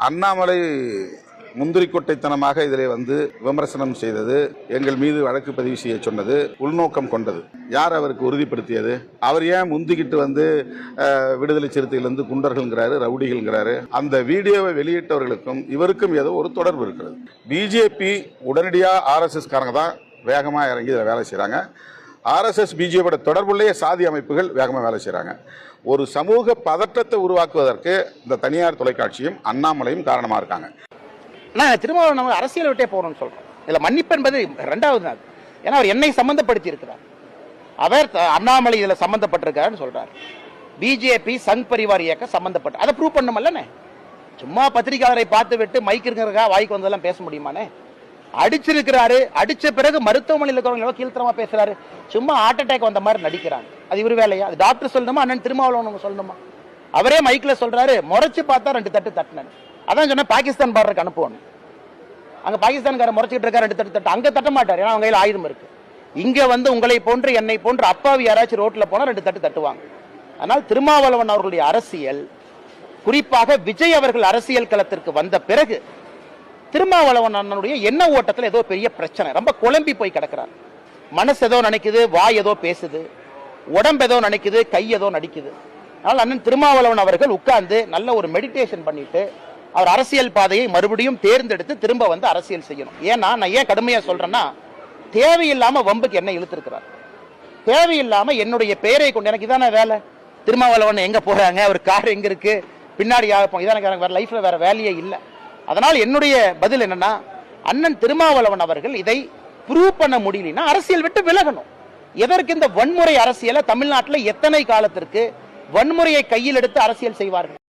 அண்ணாமலை முந்திரிக்கொட்டைத்தனமாக இதிலே வந்து விமர்சனம் செய்தது, எங்கள் மீது வழக்கு பதிவு செய்ய சொன்னது உள்நோக்கம் கொண்டது. யார் அவருக்கு உறுதிப்படுத்தியது? அவர் ஏன் முந்திக்கிட்டு வந்து விடுதலை சிறுத்தையிலிருந்து குண்டர்கள்ங்கிறாரு, ரவுடிகள்ங்கிறாரு? அந்த வீடியோவை வெளியிட்டவர்களுக்கும் இவருக்கும் ஏதோ ஒரு தொடர்பு இருக்கிறது. பிஜேபி உடனடியாக RSS காரங்க தான் வேகமாக இறங்கி இதில் வேலை செய்கிறாங்க. RSS பிஜேபியோட தொடர்புடைய சாதி அமைப்புகள் வேகமாக வேலை செய்கிறாங்க. ஒரு சமூக பதற்றத்தை உருவாக்குவதற்கு இந்த தனியார் தொலைக்காட்சியும் அண்ணாமலையும் காரணமாக இருக்காங்க. நான் திரும்ப நம்ம அரசியல் விட்டே போகணும்னு சொல்றோம். இதுல மன்னிப்பு என்பது ரெண்டாவது நாள். ஏன்னா அவர் என்னை சம்பந்தப்படுத்தி இருக்கிறார். அவர் அண்ணாமலை இதுல சம்பந்தப்பட்டிருக்காருன்னு சொல்றாரு. பிஜேபி சங் பரிவார் இயக்க சம்பந்தப்பட்ட அதை ப்ரூவ் பண்ணுமல்லனே. சும்மா பத்திரிகையாளரை பார்த்து விட்டு மைக் இருக்கிறக்கா வாய்க்கு வந்ததெல்லாம் பேச முடியுமானே? அடிச்சிருக்கிறாரு, அடிச்ச பிறகு மருத்துவமனையில் இருக்கிறவங்க கீழ்த்தரமா பேசுறாரு. சும்மா ஹார்ட் அட்டாக் வந்த மாதிரி நடிக்கிறாங்க. அது இவர் வேலையா? அது டாக்டர் சொல்லணுமா, அண்ணன் திருமாவளவன் சொல்லணுமா? அவரே மைக்ல சொல்றாரு, முறைச்சு பார்த்தா 2 தட்டு தட்டினேன். அதான் சொன்ன பாகிஸ்தான் பார்டருக்கு அனுப்புவாங்க. அங்க பாகிஸ்தான்கார முறைச்சிட்டு இருக்கா 2 தட்டு தட்டு. அங்க தட்ட மாட்டார், ஏன்னா அவங்க கையில் ஆயுதம் இருக்கு. இங்க வந்து உங்களை போன்று என்னை போன்று அப்பாவி யாராச்சும் ரோட்ல போனா 2 தட்டு தட்டுவாங்க. அதனால் திருமாவளவன் அவர்களுடைய அரசியல், குறிப்பாக விஜய் அவர்கள் அரசியல் களத்திற்கு வந்த பிறகு திருமாவளவன் அண்ணனுடைய எண்ண ஓட்டத்தில் ஏதோ பெரிய பிரச்சனை, ரொம்ப குழம்பி போய் கிடக்கிறார். மனசு ஏதோ நினைக்குது, வாய் ஏதோ பேசுது, உடம்பு ஏதோ நினைக்குது, கை ஏதோ நடிக்குது. அதனால் அண்ணன் திருமாவளவன் அவர்கள் உட்கார்ந்து நல்ல ஒரு மெடிடேஷன் பண்ணிட்டு அவர் அரசியல் பாதையை மறுபடியும் தேர்ந்தெடுத்து திரும்ப வந்து அரசியல் செய்யணும். ஏன்னா நான் ஏன் கடுமையா சொல்றேன்னா, தேவையில்லாம வம்புக்கு என்ன இழுத்திருக்கிறார். தேவையில்லாம என்னுடைய பெயரை கொண்டு, எனக்கு இதான வேலை, திருமாவளவன் எங்க போறாங்க, அவர் கார் எங்க இருக்கு, பின்னாடி இதான வேற லைஃப்ல வேற வேலையே இல்லை. அதனால் என்னுடைய பதில் என்னன்னா, அண்ணன் திருமாவளவன் அவர்கள் இதை ப்ரூவ் பண்ண முடியலன்னா அரசியல் விட்டு விலகணும். எதற்கு இந்த வன்முறை அரசியலை தமிழ்நாட்டில் எத்தனை காலத்திற்கு வன்முறையை கையில் எடுத்து அரசியல் செய்வார்கள்?